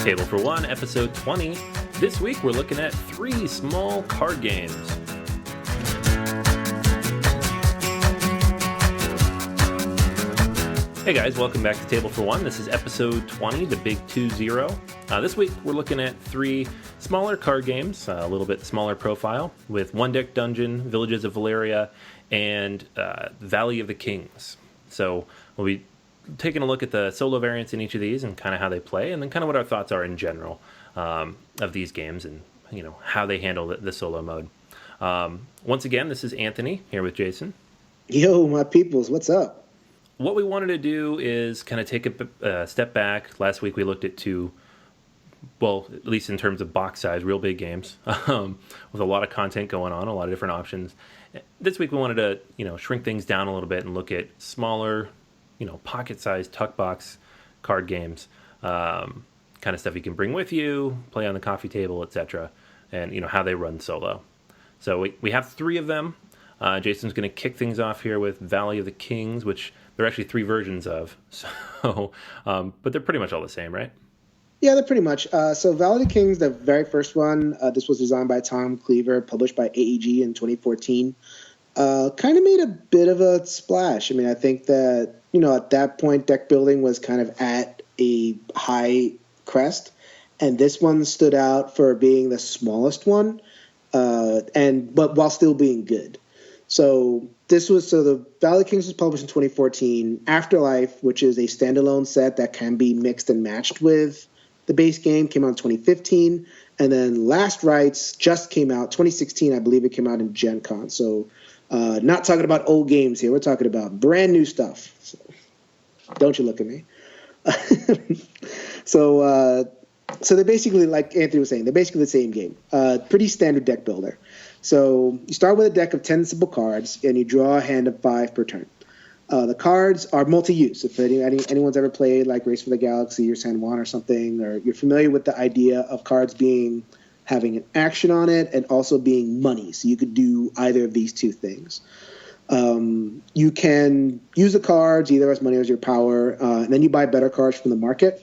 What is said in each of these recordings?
Table for One, episode 20. This week we're looking at 3 small card games. Hey guys, welcome back to Table for One. This is episode 20, the big 2-0. This week we're looking at 3 smaller card games, a little bit smaller profile, with One Deck Dungeon, Villages of Valeria, and Valley of the Kings. So we'll be taking a look at the solo variants in each of these and kind of how they play, and then kind of what our thoughts are in general of these games and how they handle the solo mode. Once again, this is Anthony here with Jason. Yo, my peoples, what's up? What we wanted to do is kind of take a step back. Last week we looked at 2, well, at least in terms of box size, real big games with a lot of content going on, a lot of different options. This week we wanted to shrink things down a little bit and look at smaller, pocket-sized tuck box card games, kind of stuff you can bring with you, play on the coffee table, etc., and how they run solo. So we have 3 of them. Jason's going to kick things off here with Valley of the Kings, which there are actually 3 versions of. So, but they're pretty much all the same, right? Yeah, they're pretty much. So Valley of the Kings, the very first one, this was designed by Tom Cleaver, published by AEG in 2014. Kind of made a bit of a splash. I mean, I think that, at that point, deck building was kind of at a high crest, and this one stood out for being the smallest one, but while still being good. So the Valley of Kings was published in 2014. Afterlife, which is a standalone set that can be mixed and matched with the base game, came out in 2015. And then Last Rites just came out, 2016, I believe it came out in Gen Con. So not talking about old games here. We're talking about brand new stuff. So, don't you look at me. So they're basically, like Anthony was saying, they're basically the same game. Pretty standard deck builder. So you start with a deck of 10 simple cards, and you draw a hand of 5 per turn. The cards are multi-use. If anyone's ever played like Race for the Galaxy or San Juan or something, or you're familiar with the idea of cards having an action on it and also being money. So you could do either of these 2 things. You can use the cards either as money or as your power, and then you buy better cards from the market.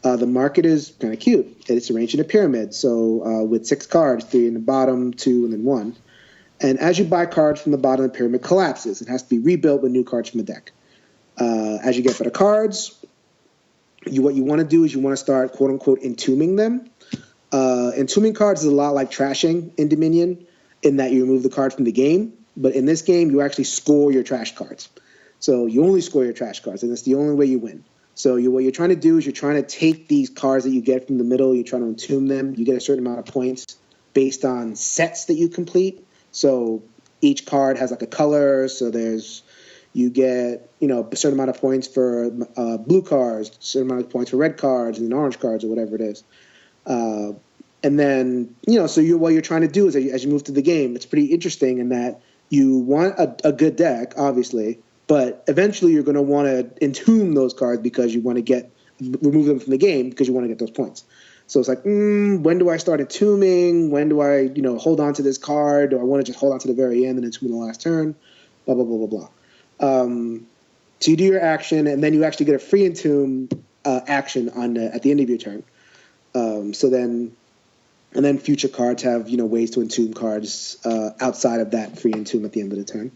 The market is kind of cute. It's arranged in a pyramid, so with 6 cards, 3 in the bottom, 2, and then 1. And as you buy cards from the bottom, the pyramid collapses. It has to be rebuilt with new cards from the deck. As you get better cards, what you want to do is you want to start, quote-unquote, entombing them. Entombing cards is a lot like trashing in Dominion in that you remove the card from the game. But in this game, you actually score your trash cards. So you only score your trash cards, and it's the only way you win. So what you're trying to do is you're trying to take these cards that you get from the middle, you're trying to entomb them. You get a certain amount of points based on sets that you complete. So each card has like a color. So you get a certain amount of points for blue cards, a certain amount of points for red cards, and then orange cards or whatever it is. And then what you're trying to do is as you move through the game, it's pretty interesting in that you want a good deck, obviously. But eventually you're going to want to entomb those cards because you want to remove them from the game because you want to get those points. So it's like, when do I start entombing? When do I, hold on to this card? Do I want to just hold on to the very end and entomb the last turn? Blah, blah, blah, blah, blah. So you do your action, and then you actually get a free entomb action at the end of your turn. And then future cards have, ways to entomb cards outside of that free entomb at the end of the turn.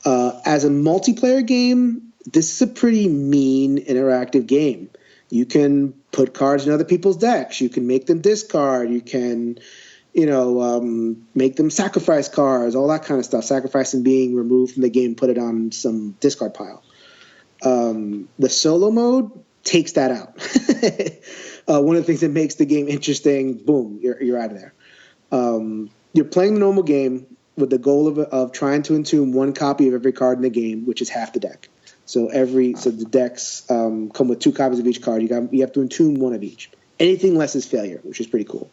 As a multiplayer game, this is a pretty mean interactive game. You can put cards in other people's decks. You can make them discard. You can, make them sacrifice cards, all that kind of stuff. Sacrificing being removed from the game, put it on some discard pile. The solo mode takes that out. One of the things that makes the game interesting, boom, you're out of there. You're playing the normal game with the goal of trying to entomb 1 copy of every card in the game, which is half the deck. So the decks come with 2 copies of each card. You have to entomb 1 of each. Anything less is failure, which is pretty cool.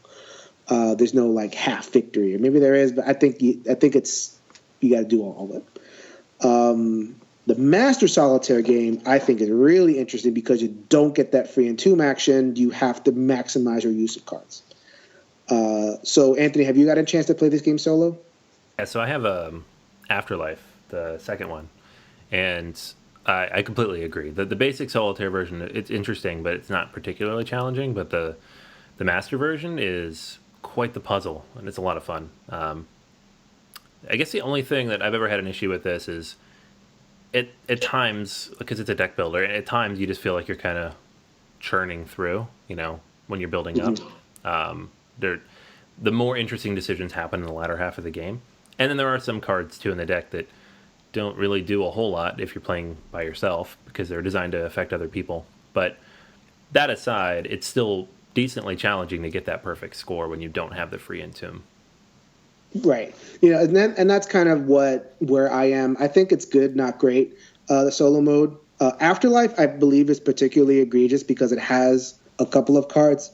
There's no like half victory, or maybe there is, but I think it's you got to do all of it. The Master Solitaire game I think is really interesting because you don't get that free entomb action. You have to maximize your use of cards. So Anthony, have you got a chance to play this game solo? Yeah, so I have Afterlife, the second one, and I completely agree. The basic solitaire version, it's interesting, but it's not particularly challenging. But the The master version is quite the puzzle, and it's a lot of fun. I guess the only thing that I've ever had an issue with this is at times, because it's a deck builder, at times you just feel like you're kind of churning through, when you're building up. There, the more interesting decisions happen in the latter half of the game. And then there are some cards, too, in the deck that don't really do a whole lot if you're playing by yourself because they're designed to affect other people. But that aside, it's still decently challenging to get that perfect score when you don't have the free entomb. Right. And that's kind of where I am. I think it's good, not great. The solo mode. Afterlife, I believe, is particularly egregious because it has a couple of cards,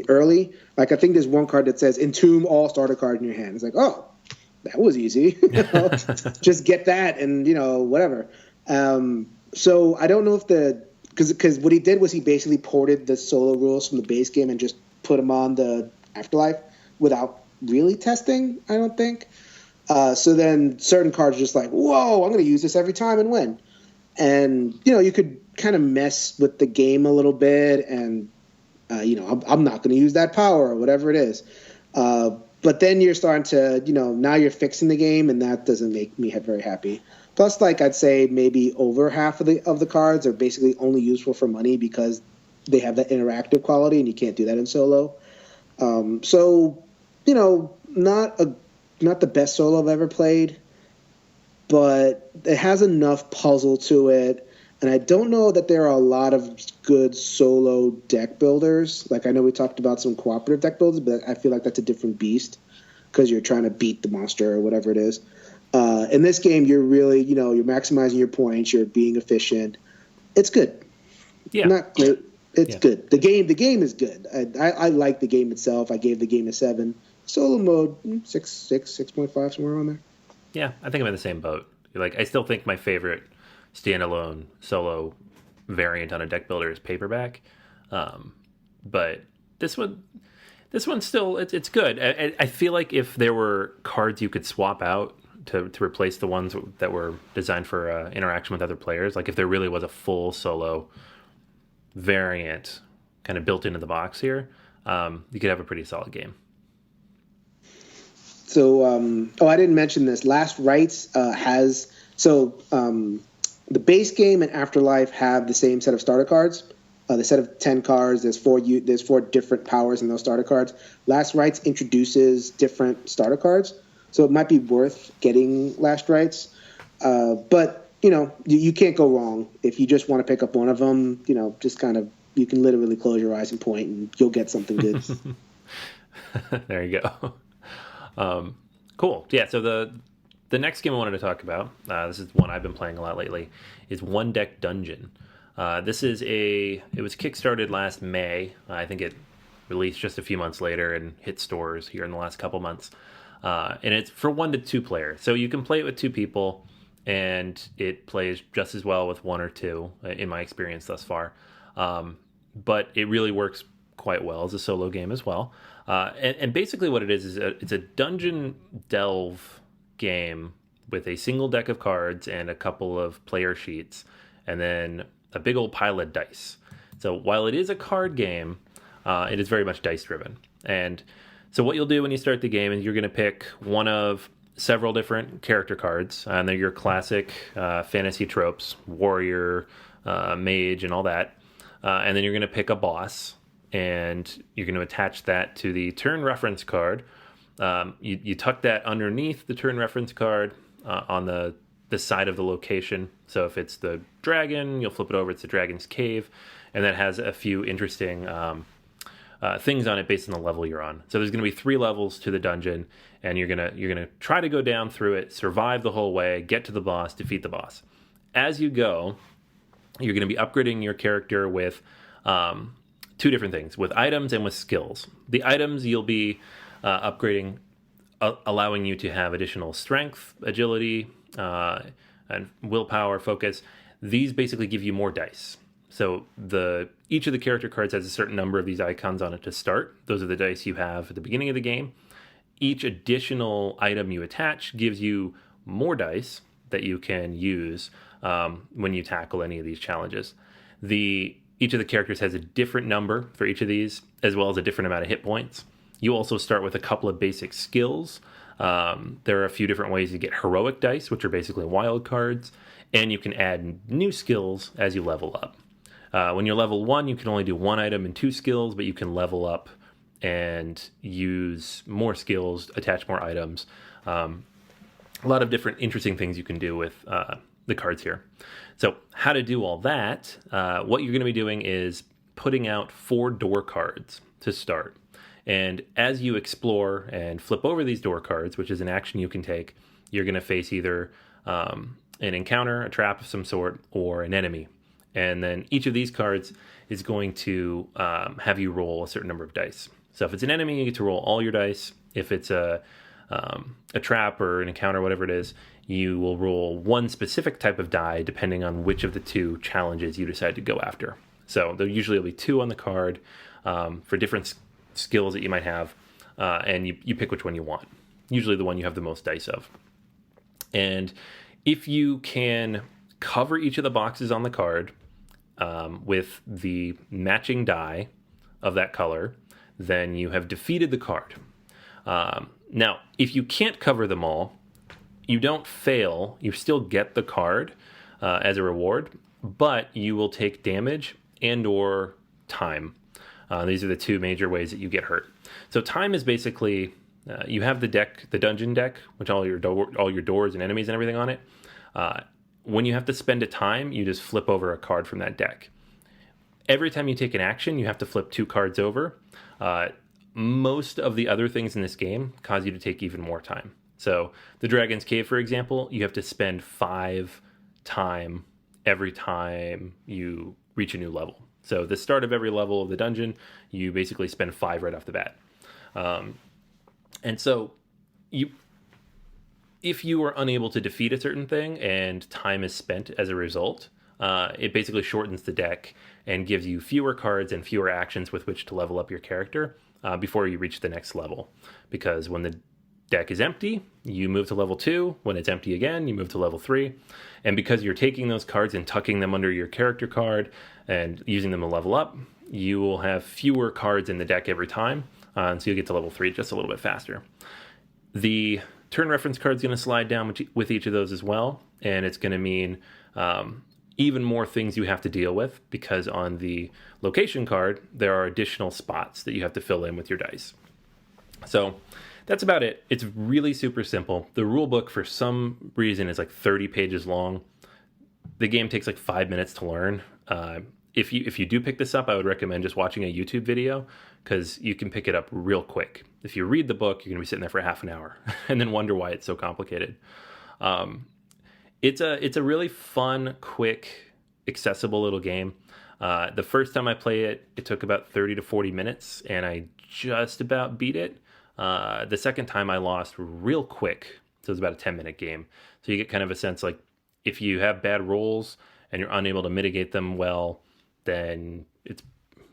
early. Like, I think there's one card that says entomb all starter cards in your hand. It's like, oh, that was easy. Just get that and, whatever. So I don't know if because what he did was he basically ported the solo rules from the base game and just put them on the Afterlife without really testing, I don't think. So then certain cards are just like, whoa, I'm going to use this every time and win. And, you could kind of mess with the game a little bit and, I'm not going to use that power or whatever it is. But then you're starting to, now you're fixing the game, and that doesn't make me very happy. Plus, like, I'd say maybe over half of the cards are basically only useful for money because they have that interactive quality, and you can't do that in solo. So, not the best solo I've ever played, but it has enough puzzle to it. And I don't know that there are a lot of good solo deck builders. Like, I know we talked about some cooperative deck builders, but I feel like that's a different beast because you're trying to beat the monster or whatever it is. In this game, you're really, you're maximizing your points. You're being efficient. It's good. Yeah. Not great. It's good. The game is good. I like the game itself. I gave the game a 7. Solo mode, 6.5, somewhere around there. Yeah, I think I'm in the same boat. Like, I still think my favorite standalone solo variant on a deck builder is paperback, but this one still it's good. I feel like if there were cards you could swap out to replace the ones that were designed for interaction with other players, like if there really was a full solo variant kind of built into the box here, you could have a pretty solid game. So, I didn't mention this. Last Rites has the base game and Afterlife have the same set of starter cards. The set of 10 cards, there's 4 different powers in those starter cards. Last Rites introduces different starter cards, so it might be worth getting Last Rites. But, you can't go wrong. If you just want to pick up one of them, just kind of, you can literally close your eyes and point and you'll get something good. There you go. Cool. Yeah, so the next game I wanted to talk about, this is one I've been playing a lot lately, is One Deck Dungeon. This is it was kickstarted last May. I think it released just a few months later and hit stores here in the last couple months. And it's for 1 to 2 players. So you can play it with 2 people, and it plays just as well with 1 or 2, in my experience thus far. But it really works quite well as a solo game as well. And basically what it is it's a dungeon delve game with a single deck of cards and a couple of player sheets, and then a big old pile of dice. So while it is a card game, it is very much dice driven. And so what you'll do when you start the game is you're going to pick one of several different character cards, and they're your classic fantasy tropes, warrior, mage, and all that. And then you're going to pick a boss, and you're going to attach that to the turn reference card. You tuck that underneath the turn reference card on the side of the location. So if it's the dragon, you'll flip it over. It's the dragon's cave, and that has a few interesting things on it based on the level you're on. So there's going to be 3 levels to the dungeon, and you're gonna try to go down through it, survive the whole way, get to the boss, defeat the boss. As you go, you're going to be upgrading your character with 2 different things, with items and with skills. The items you'll be upgrading, allowing you to have additional strength, agility, and willpower, focus. These basically give you more dice. So each of the character cards has a certain number of these icons on it to start. Those are the dice you have at the beginning of the game. Each additional item you attach gives you more dice that you can use when you tackle any of these challenges. The Each of the characters has a different number for each of these, as well as a different amount of hit points. You also start with a couple of basic skills. There are a few different ways you get heroic dice, which are basically wild cards, and you can add new skills as you level up. When you're level 1, you can only do 1 item and 2 skills, but you can level up and use more skills, attach more items. A lot of different interesting things you can do with the cards here. So how to do all that, what you're going to be doing is putting out 4 door cards to start. And as you explore and flip over these door cards, which is an action you can take, you're going to face either an encounter, a trap of some sort, or an enemy. And then each of these cards is going to have you roll a certain number of dice. So if it's an enemy, you get to roll all your dice. If it's a trap or an encounter, whatever it is, you will roll one specific type of die depending on which of the 2 challenges you decide to go after. So there usually will be 2 on the card for different skills that you might have, and you pick which one you want. Usually the one you have the most dice of. And if you can cover each of the boxes on the card with the matching die of that color, then you have defeated the card. Now, if you can't cover them all, you don't fail. You still get the card as a reward, but you will take damage and or time. These are the 2 major ways that you get hurt. So time is basically, you have the deck, the dungeon deck, which all your doors and enemies and everything on it. When you have to spend a time, you just flip over a card from that deck. Every time you take an action, you have to flip 2 cards over. Most of the other things in this game cause you to take even more time. So the Dragon's Cave, for example, you have to spend 5 time every time you reach a new level. So the start of every level of the dungeon, you basically spend 5 right off the bat. And so if you are unable to defeat a certain thing and time is spent as a result, it basically shortens the deck and gives you fewer cards and fewer actions with which to level up your character before you reach the next level. Because when the deck is empty, you move to level 2. When it's empty again, you move to level 3. And because you're taking those cards and tucking them under your character card and using them to level up, you will have fewer cards in the deck every time. So you'll get to level 3 just a little bit faster. The turn reference card is going to slide down with each of those as well. And it's going to mean even more things you have to deal with, because on the location card, there are additional spots that you have to fill in with your dice. So that's about it. It's really super simple. The rule book, for some reason, is like 30 pages long. The game takes like 5 minutes to learn. If you do pick this up, I would recommend just watching a YouTube video, because you can pick it up real quick. If you read the book, you're going to be sitting there for half an hour and then wonder why it's so complicated. It's a really fun, quick, accessible little game. The first time I played it, it took about 30 to 40 minutes, and I just about beat it. The second time I lost real quick, so it was about a 10-minute game. So you get kind of a sense, like, if you have bad rolls and you're unable to mitigate them well, then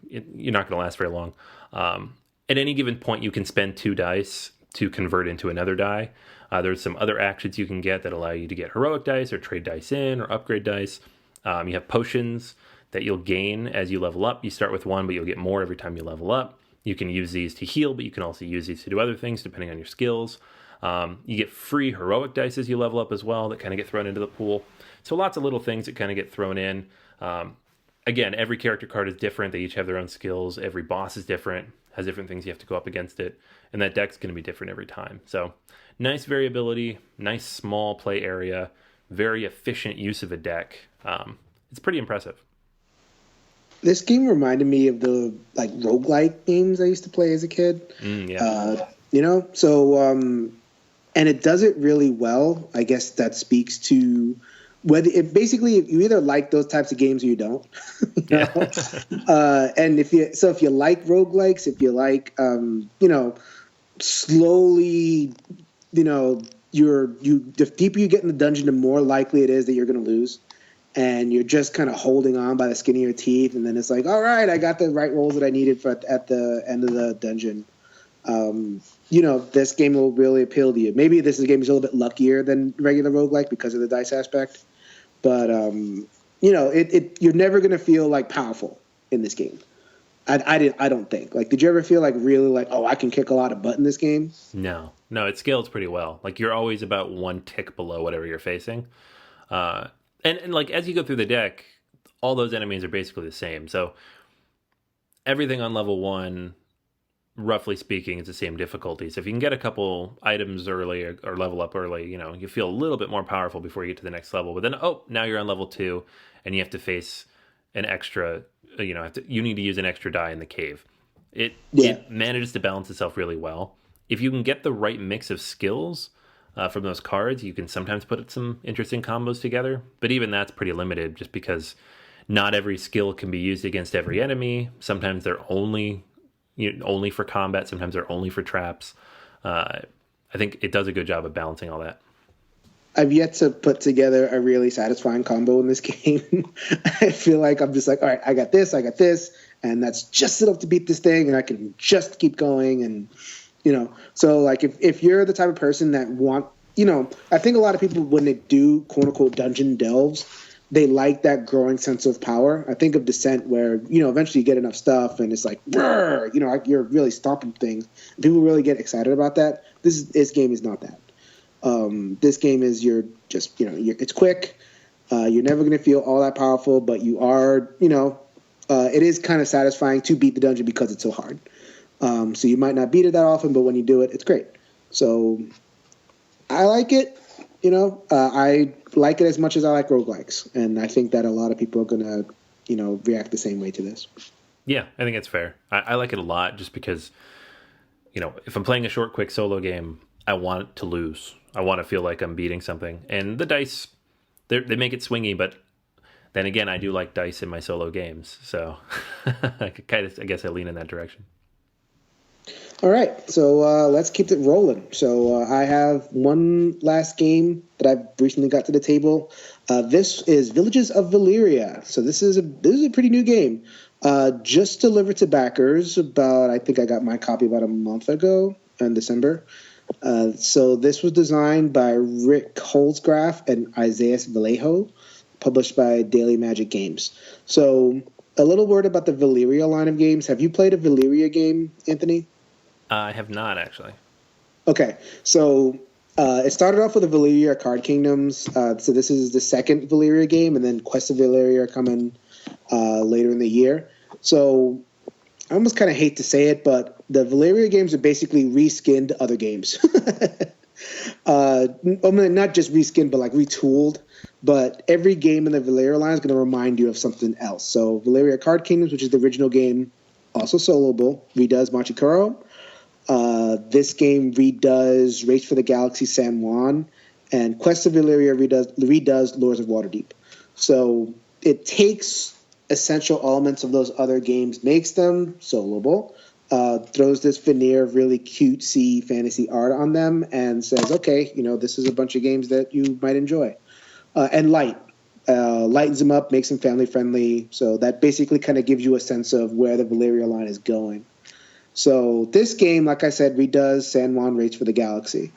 you're not going to last very long. At any given point, you can spend 2 dice to convert into another die. There's some other actions you can get that allow you to get heroic dice or trade dice in or upgrade dice. You have potions that you'll gain as you level up. You start with 1, but you'll get more every time you level up. You can use these to heal, but you can also use these to do other things depending on your skills. You get free heroic dice as you level up as well that kind of get thrown into the pool. So lots of little things that kind of get thrown in. Again, every character card is different. They each have their own skills. Every boss is different, has different things you have to go up against it. And that deck's going to be different every time. So nice variability, nice small play area, very efficient use of a deck. It's pretty impressive. This game reminded me of the roguelike games I used to play as a kid. And it does it really well. I guess that speaks to whether if you either like those types of games or you don't. And if you like roguelikes, if you like slowly, the deeper you get in the dungeon, the more likely it is that you're going to lose. And you're just kind of holding on by the skin of your teeth. And then it's like, all right, I got the right rolls that I needed at the end of the dungeon. This game will really appeal to you. Maybe this game is a little bit luckier than regular roguelike because of the dice aspect. But, you're never going to feel powerful. in this game. I don't think. Like, did you ever feel like really like, oh, I can kick a lot of butt in this game? No, it scales pretty well. Like you're always about one tick below whatever you're facing, and like as you go through the deck, all those enemies are basically the same. So everything on level 1, roughly speaking, is the same difficulty. So if you can get a couple items early or level up early, you feel a little bit more powerful before you get to the next level. But then, now you're on level 2, and you have to face an extra. You need to use an extra die in the cave. It manages to balance itself really well. If you can get the right mix of skills from those cards, you can sometimes put some interesting combos together. But even that's pretty limited, just because not every skill can be used against every enemy. Sometimes they're only for combat. Sometimes they're only for traps. I think it does a good job of balancing all that. I've yet to put together a really satisfying combo in this game. I feel like I'm just like, all right, I got this, and that's just enough to beat this thing, and I can just keep going. And, so like if you're the type of person that I think a lot of people, when they do quote unquote dungeon delves, they like that growing sense of power. I think of Descent where, eventually you get enough stuff and it's like, you're really stomping things. People really get excited about that. This game is not that. This game is it's quick. You're never going to feel all that powerful, but you are, it is kind of satisfying to beat the dungeon because it's so hard. So you might not beat it that often, but when you do it, it's great. So I like it. I like it as much as I like roguelikes, and I think that a lot of people are going to, react the same way to this. Yeah, I think it's fair. I like it a lot just because, if I'm playing a short, quick solo game, I want to lose. I want to feel like I'm beating something. And the dice, they make it swingy, but then again, I do like dice in my solo games. So I guess I lean in that direction. All right, so let's keep it rolling. So I have one last game that I've recently got to the table. This is Villages of Valeria. So this is a pretty new game. Just delivered to backers I think I got my copy about a month ago in December. So this was designed by Rick Holzgraf and Isaiah Vallejo, published by Daily Magic Games. So a little word about the Valyria line of games. Have you played a Valyria game, Anthony? I have not, actually. Okay, so it started off with the Valyria Card Kingdoms. So this is the second Valyria game, and then Quest of Valeria are coming later in the year. So I almost kind of hate to say it, but the Valyria games are basically reskinned other games. Not just reskinned, but like retooled. But every game in the Valyria line is going to remind you of something else. So Valyria Card Kingdoms, which is the original game, also soloable, redoes Machikoro. This game redoes Race for the Galaxy San Juan, and Quest of Valyria redoes Lords of Waterdeep. So it takes essential elements of those other games, makes them soloable, throws this veneer of really cutesy fantasy art on them, and says, okay, this is a bunch of games that you might enjoy. And lightens them up, makes them family friendly. So that basically kind of gives you a sense of where the Valyria line is going. So this game, like I said, redoes San Juan Race for the Galaxy.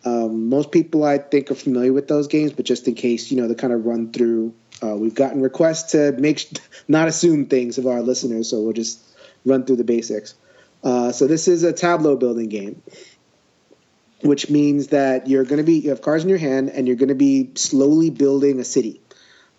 Most people, I think, are familiar with those games, but just in case, to kind of run through, we've gotten requests to not assume things of our listeners, so we'll just run through the basics. So this is a tableau building game, which means that you have cards in your hand, and you're going to be slowly building a city.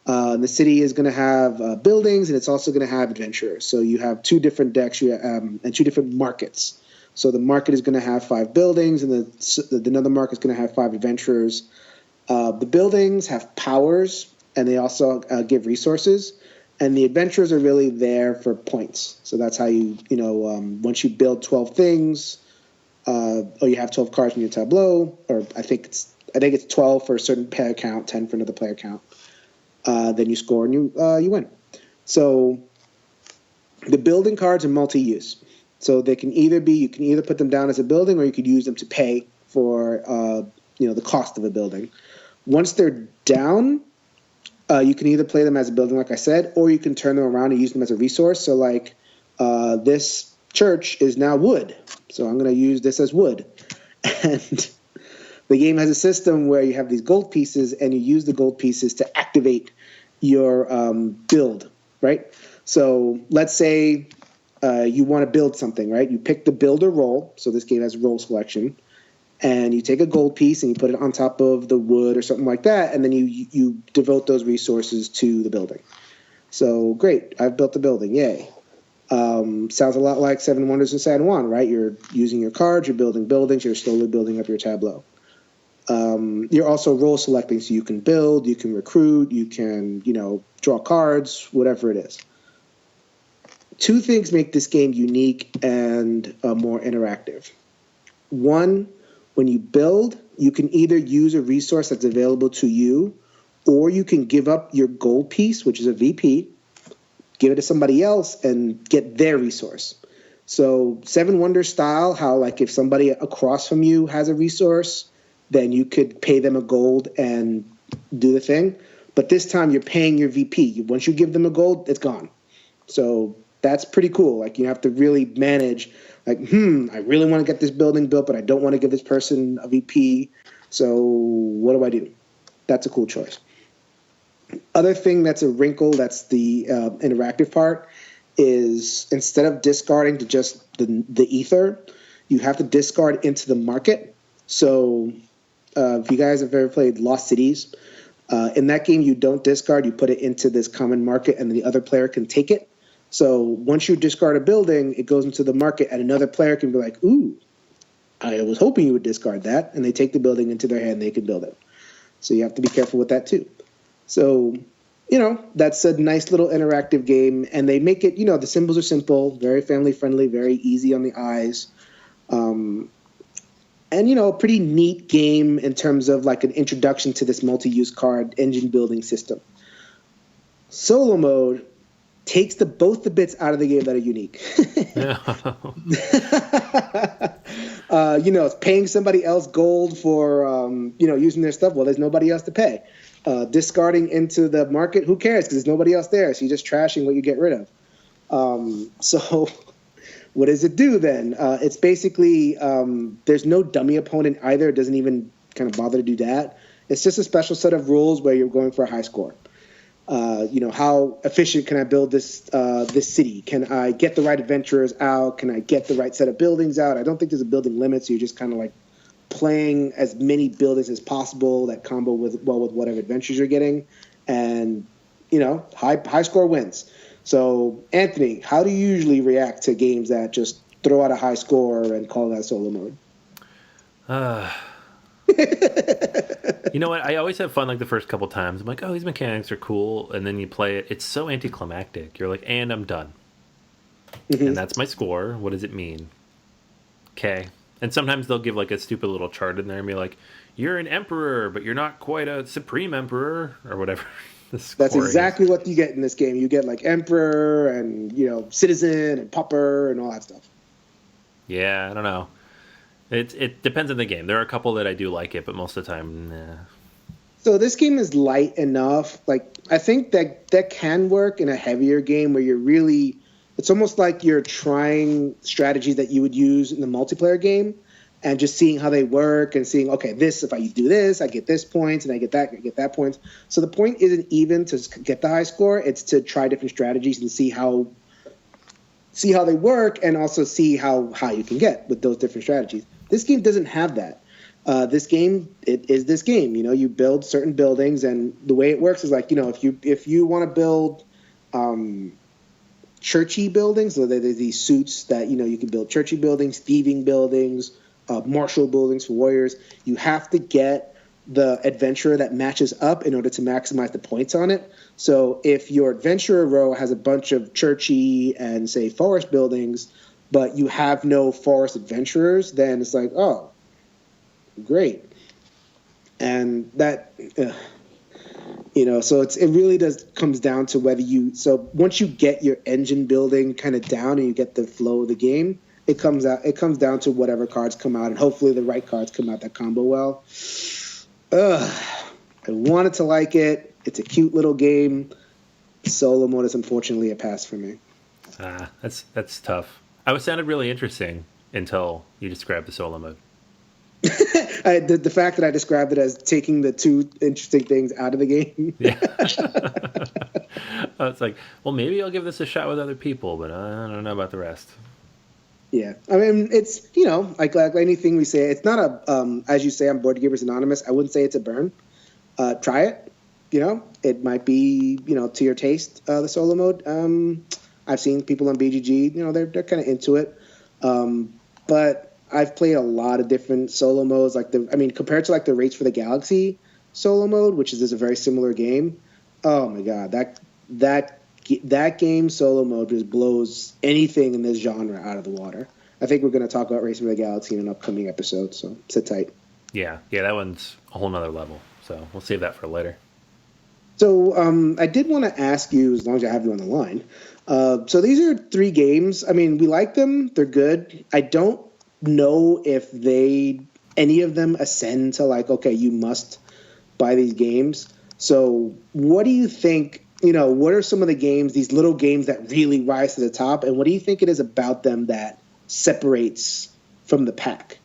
The city is going to have buildings, and it's also going to have adventurers. So you have two different decks and two different markets. So the market is going to have 5 buildings, and another market is going to have 5 adventurers. The buildings have powers, and they also give resources. And the adventurers are really there for points. So that's how once you build 12 things, or you have 12 cards in your tableau, or I think it's 12 for a certain player count, 10 for another player count. Then you score and you win. So the building cards are multi-use. So they can you can either put them down as a building, or you could use them to pay for the cost of a building. Once they're down, you can either play them as a building, like I said, or you can turn them around and use them as a resource. So like this church is now wood, so I'm going to use this as wood. And the game has a system where you have these gold pieces, and you use the gold pieces to activate your build, right? So let's say you want to build something, right? You pick the builder role. So this game has role selection. And you take a gold piece and you put it on top of the wood or something like that, and then you devote those resources to the building. So great, I've built the building, yay. Sounds a lot like Seven Wonders in San Juan, right? You're using your cards, you're building buildings, you're slowly building up your tableau. You're also role selecting, so you can build, you can recruit, you can, draw cards, whatever it is. Two things make this game unique and more interactive. One, when you build, you can either use a resource that's available to you, or you can give up your gold piece, which is a VP, give it to somebody else, and get their resource. So Seven Wonders style, how like if somebody across from you has a resource, then you could pay them a gold and do the thing. But this time you're paying your VP. Once you give them a gold, it's gone. So that's pretty cool. Like you have to really manage like, I really want to get this building built, but I don't want to give this person a VP. So what do I do? That's a cool choice. Other thing that's a wrinkle, that's the interactive part, is instead of discarding to just the ether, you have to discard into the market. So if you guys have ever played Lost Cities, in that game you don't discard, you put it into this common market and the other player can take it. So once you discard a building, it goes into the market and another player can be like, ooh, I was hoping you would discard that. And they take the building into their hand and they can build it. So you have to be careful with that too. So, that's a nice little interactive game. And they make it, the symbols are simple, very family friendly, very easy on the eyes. And, a pretty neat game in terms of like an introduction to this multi-use card engine building system. Solo mode takes both the bits out of the game that are unique. It's paying somebody else gold for, using their stuff. Well, there's nobody else to pay. Discarding into the market, who cares? Because there's nobody else there. So you're just trashing what you get rid of. So what does it do then? It's basically, there's no dummy opponent either. It doesn't even kind of bother to do that. It's just a special set of rules where you're going for a high score. How efficient can I build this city? Can I get the right adventurers out? Can I get the right set of buildings out? I don't think there's a building limit, so you're just kind of like playing as many buildings as possible that combo with whatever adventures you're getting, and high score wins. So Anthony, how do you usually react to games that just throw out a high score and call that solo mode? You know what? I always have fun like the first couple times. I'm like, oh, these mechanics are cool. And then you play it. It's so anticlimactic. You're like, and I'm done. Mm-hmm. And that's my score. What does it mean? Okay. And sometimes they'll give like a stupid little chart in there and be like, you're an emperor, but you're not quite a supreme emperor or whatever. That's exactly what you get in this game. You get like emperor and, citizen and pauper and all that stuff. Yeah, I don't know. It depends on the game. There are a couple that I do like it, but most of the time, nah. So this game is light enough. Like I think that can work in a heavier game where you're really, it's almost like you're trying strategies that you would use in the multiplayer game and just seeing how they work and seeing, okay, if I do this, I get this points and I get that points. So the point isn't even to get the high score. It's to try different strategies and see how they work and also see how high you can get with those different strategies. This game doesn't have that. This game, it is this game. You build certain buildings, and the way it works is like, if you want to build churchy buildings, so there's these suits that, you can build churchy buildings, thieving buildings, martial buildings for warriors. You have to get the adventurer that matches up in order to maximize the points on it. So if your adventurer row has a bunch of churchy and, say, forest buildings, but you have no forest adventurers, then it's like, oh, great. And that, so it really comes down to whether so once you get your engine building kind of down and you get the flow of the game, it comes down to whatever cards come out, and hopefully the right cards come out that combo well. I wanted to like it. It's a cute little game. Solo mode is unfortunately a pass for me. That's tough. It sounded really interesting until you described the solo mode. The fact that I described it as taking the two interesting things out of the game. Yeah. It's like, well, maybe I'll give this a shot with other people, but I don't know about the rest. Yeah, I mean, it's like anything we say, it's not a as you say on Board Gamers Anonymous. I wouldn't say it's a burn. Try it. It might be to your taste. The solo mode. I've seen people on BGG. They're kind of into it. But I've played a lot of different solo modes. Compared to like the Race for the Galaxy solo mode, which is a very similar game. Oh my god, that game solo mode just blows anything in this genre out of the water. I think we're going to talk about Race for the Galaxy in an upcoming episode, so sit tight. Yeah, that one's a whole nother level. So we'll save that for later. So I did want to ask you, as long as I have you on the line. So these are 3 games. I mean, we like them. They're good. I don't know if any of them ascend to like, okay, you must buy these games. So what do you think? What are some of the games, these little games that really rise to the top, and what do you think it is about them that separates from the pack?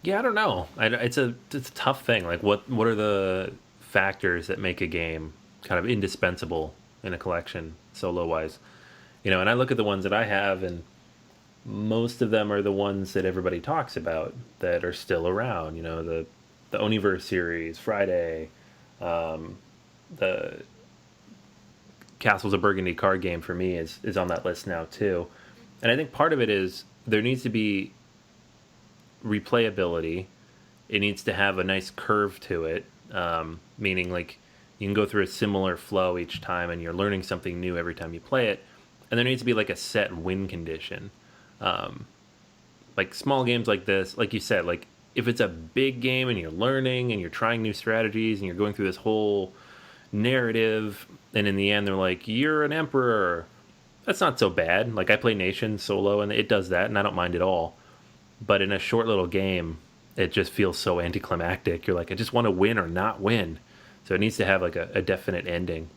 Yeah, I don't know. It's a tough thing. Like, what are the factors that make a game kind of indispensable in a collection, solo-wise? And I look at the ones that I have, and most of them are the ones that everybody talks about that are still around. The Oniverse series, Friday, the Castles of Burgundy card game for me is on that list now too. And I think part of it is there needs to be replayability. It needs to have a nice curve to it, meaning like you can go through a similar flow each time and you're learning something new every time you play it. And there needs to be like a set win condition. Like small games like this, like you said, like if it's a big game and you're learning and you're trying new strategies and you're going through this whole narrative, and in the end they're like, you're an emperor, that's not so bad. Like I play Nation solo and it does that and I don't mind at all. But in a short little game, it just feels so anticlimactic. You're like, I just want to win or not win. So it needs to have like a definite ending,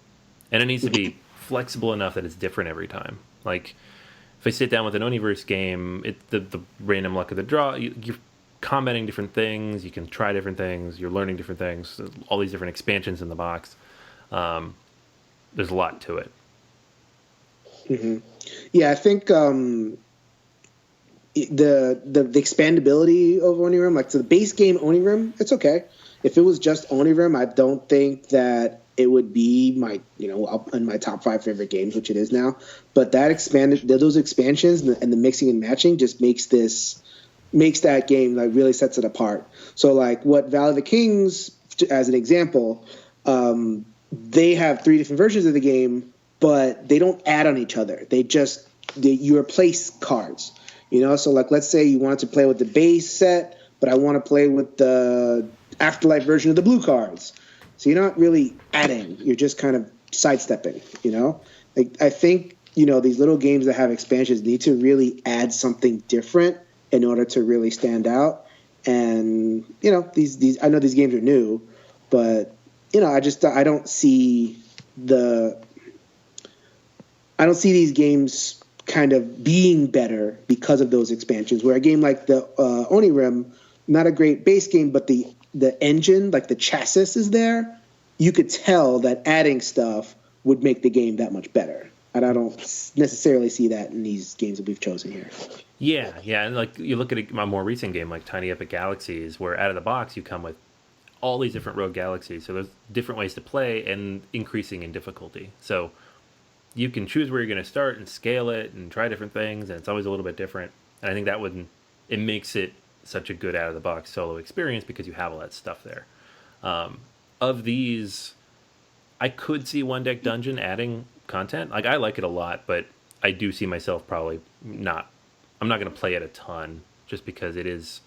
and it needs to be flexible enough that it's different every time. Like if I sit down with an Oniverse game, the random luck of the draw, you're combating different things, you can try different things, you're learning different things, all these different expansions in the box. There's a lot to it. Mm-hmm. Yeah, I think the expandability of Onirim, like so the base game Onirim, it's okay. If it was just Onirim, I don't think that it would be my up in my top 5 favorite games, which it is now. But those expansions and the mixing and matching just makes that game like really sets it apart. So like what Valley of the Kings, as an example, they have 3 different versions of the game, but they don't add on each other. You replace cards. So like let's say you wanted to play with the base set, but I want to play with the Afterlife version of the blue cards. So you're not really adding, you're just kind of sidestepping, Like I think, these little games that have expansions need to really add something different in order to really stand out. And, these I know these games are new, but I don't see these games kind of being better because of those expansions. Where a game like the Onirim, not a great base game, but the engine, like the chassis is there, you could tell that adding stuff would make the game that much better. And I don't necessarily see that in these games that we've chosen here. Yeah, and like you look at a more recent game like Tiny Epic Galaxies, where out of the box you come with all these different rogue galaxies. So there's different ways to play and increasing in difficulty. So you can choose where you're going to start and scale it and try different things, and it's always a little bit different. And I think it makes it such a good out of the box solo experience because you have all that stuff there. Of these, I could see One Deck Dungeon adding content. Like I like it a lot, but I do see myself probably not. I'm not going to play it a ton just because it is.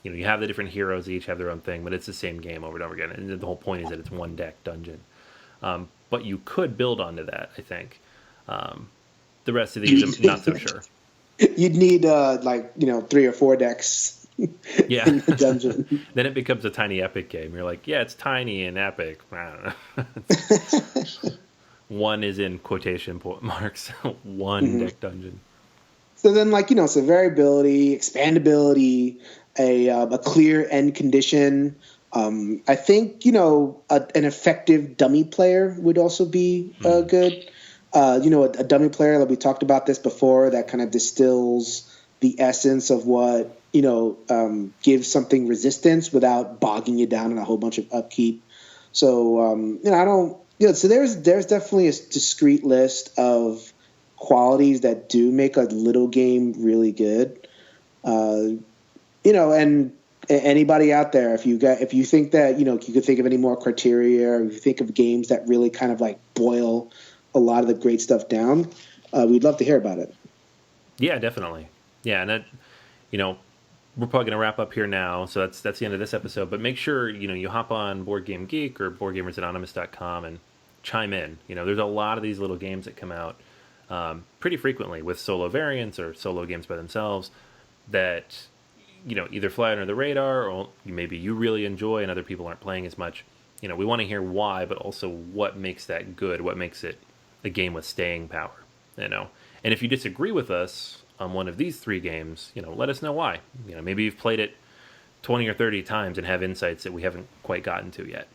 You have the different heroes, they each have their own thing, but it's the same game over and over again. And the whole point is that it's One Deck Dungeon. But you could build onto that, I think. The rest of these, I'm not so sure. You'd need 3 or 4 decks. Yeah. In the dungeon. Then it becomes a tiny epic game. You're like, yeah, it's tiny and epic. I don't know. One is in quotation marks. One deck dungeon. So then, like, so variability, expandability, a clear end condition. I think, an effective dummy player would also be good. A dummy player, that we talked about this before, that kind of distills the essence of what, gives something resistance without bogging you down in a whole bunch of upkeep. So, I don't, so there's definitely a discrete list of qualities that do make a little game really good. And anybody out there, if you think that, you could think of any more criteria, or if you think of games that really kind of like boil a lot of the great stuff down, we'd love to hear about it. Yeah, definitely. Yeah, and that, we're probably going to wrap up here now, so that's the end of this episode. But make sure, you hop on Board Game Geek or BoardGamersAnonymous.com and chime in. There's a lot of these little games that come out pretty frequently with solo variants or solo games by themselves that, either fly under the radar, or maybe you really enjoy and other people aren't playing as much. We want to hear why, but also what makes that good, what makes it a game with staying power, And if you disagree with us on one of these 3 games, let us know why. Maybe you've played it 20 or 30 times and have insights that we haven't quite gotten to yet.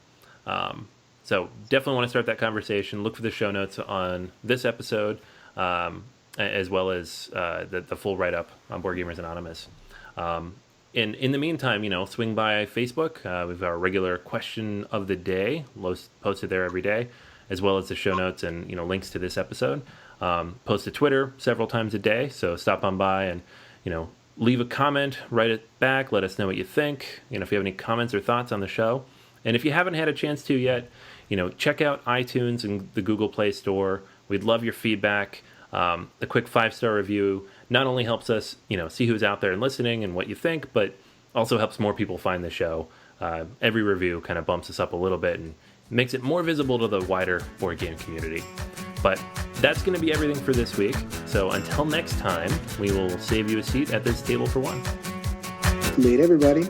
So definitely want to start that conversation. Look for the show notes on this episode, as well as the full write-up on Board Gamers Anonymous. In the meantime, swing by Facebook. We've got our regular question of the day posted there every day, as well as the show notes and links to this episode. Post to Twitter several times a day, so stop on by and leave a comment, write it back, let us know what you think. If you have any comments or thoughts on the show, and if you haven't had a chance to yet, check out iTunes and the Google Play Store. We'd love your feedback. A quick 5-star review not only helps us, see who's out there and listening and what you think, but also helps more people find the show. Every review kind of bumps us up a little bit and makes it more visible to the wider board game community. But that's going to be everything for this week. So until next time, we will save you a seat at this table for one. Later, everybody.